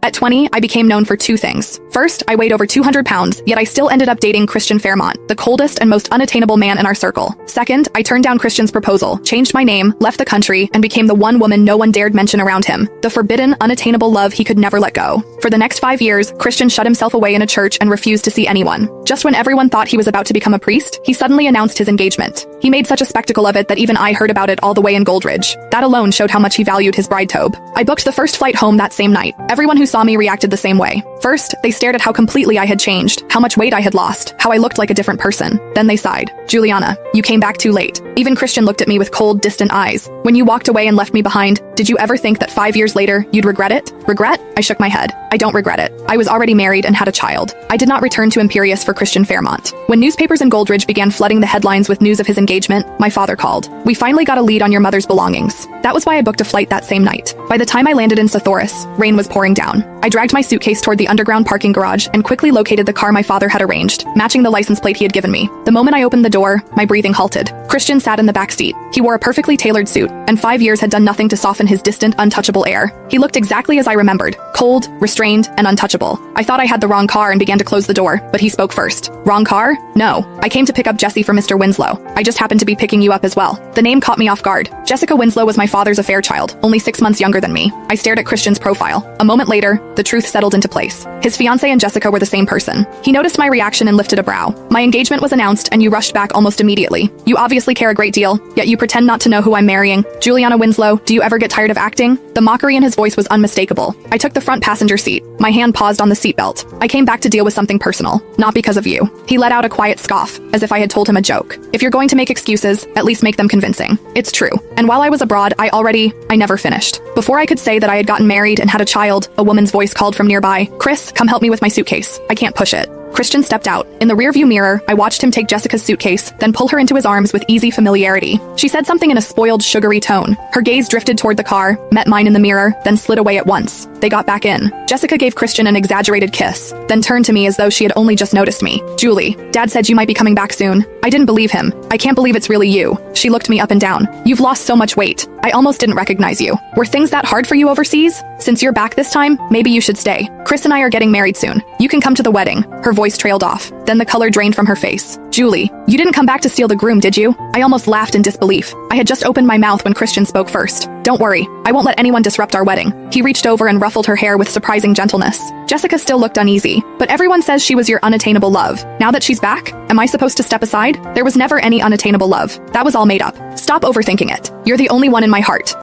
At 20, I became known for two things. First, I weighed over 200 pounds, yet I still ended up dating Christian Fairmont, the coldest and most unattainable man in our circle. Second, I turned down Christian's proposal, changed my name, left the country, and became the one woman no one dared mention around him. The forbidden, unattainable love he could never let go. For the next 5 years, Christian shut himself away in a church and refused to see anyone. Just when everyone thought he was about to become a priest, he suddenly announced his engagement. He made such a spectacle of it that even I heard about it all the way in Goldridge. That alone showed how much he valued his bride tobe. I booked the first flight home that same night. Everyone who saw me reacted the same way. First, they stared at how completely I had changed, how much weight I had lost, how I looked like a different person. Then they sighed. Juliana, you came back too late. Even Christian looked at me with cold, distant eyes. When you walked away and left me behind, did you ever think that 5 years later, you'd regret it? Regret? I shook my head. I don't regret it. I was already married and had a child. I did not return to Imperius for Christian Fairmont. When newspapers in Goldridge began flooding the headlines with news of his engagement, my father called. We finally got a lead on your mother's belongings. That was why I booked a flight that same night. By the time I landed in Sathoris, rain was pouring down. I dragged my suitcase toward the underground parking garage and quickly located the car my father had arranged, matching the license plate he had given me. The moment I opened the door, my breathing halted. Christian sat in the back seat. He wore a perfectly tailored suit, and 5 years had done nothing to soften his distant, untouchable air. He looked exactly as I remembered, cold, restrained, and untouchable. I thought I had the wrong car and began to close the door, but he spoke first. Wrong car? No. I came to pick up Jessie for Mr. Winslow. I just happened to be picking you up as well. The name caught me off guard. Jessica Winslow was my father's affair child, only 6 months younger than me. I stared at Christian's profile. A moment later, the truth settled into place. His fiancée and Jessica were the same person. He noticed my reaction and lifted a brow. My engagement was announced and you rushed back almost immediately. You obviously care a great deal, yet you pretend not to know who I'm marrying. Juliana Winslow, do you ever get tired of acting? The mockery in his voice was unmistakable. I took the front passenger seat. My hand paused on the seatbelt. I came back to deal with something personal, not because of you. He let out a quiet scoff, as if I had told him a joke. If you're going to make excuses, at least make them convincing. It's true. And while I was abroad, I never finished. Before I could say that I had gotten married and had a child, a woman's voice called from nearby. Chris, come help me with my suitcase. I can't push it. Christian stepped out. In the rearview mirror, I watched him take Jessica's suitcase, then pull her into his arms with easy familiarity. She said something in a spoiled, sugary tone. Her gaze drifted toward the car, met mine in the mirror, then slid away at once. They got back in. Jessica gave Christian an exaggerated kiss, then turned to me as though she had only just noticed me. Julie, Dad said you might be coming back soon. I didn't believe him. I can't believe it's really you. She looked me up and down. You've lost so much weight. I almost didn't recognize you. Were things that hard for you overseas? Since you're back this time, maybe you should stay. Chris and I are getting married soon. You can come to the wedding. Her voice trailed off. Then the color drained from her face. Julie, you didn't come back to steal the groom, did you? I almost laughed in disbelief. I had just opened my mouth when Christian spoke first. Don't worry. I won't let anyone disrupt our wedding. He reached over and ruffled her hair with surprising gentleness. Jessica still looked uneasy, but everyone says she was your unattainable love. Now that she's back, am I supposed to step aside? There was never any unattainable love. That was all made up. Stop overthinking it. You're the only one in my heart.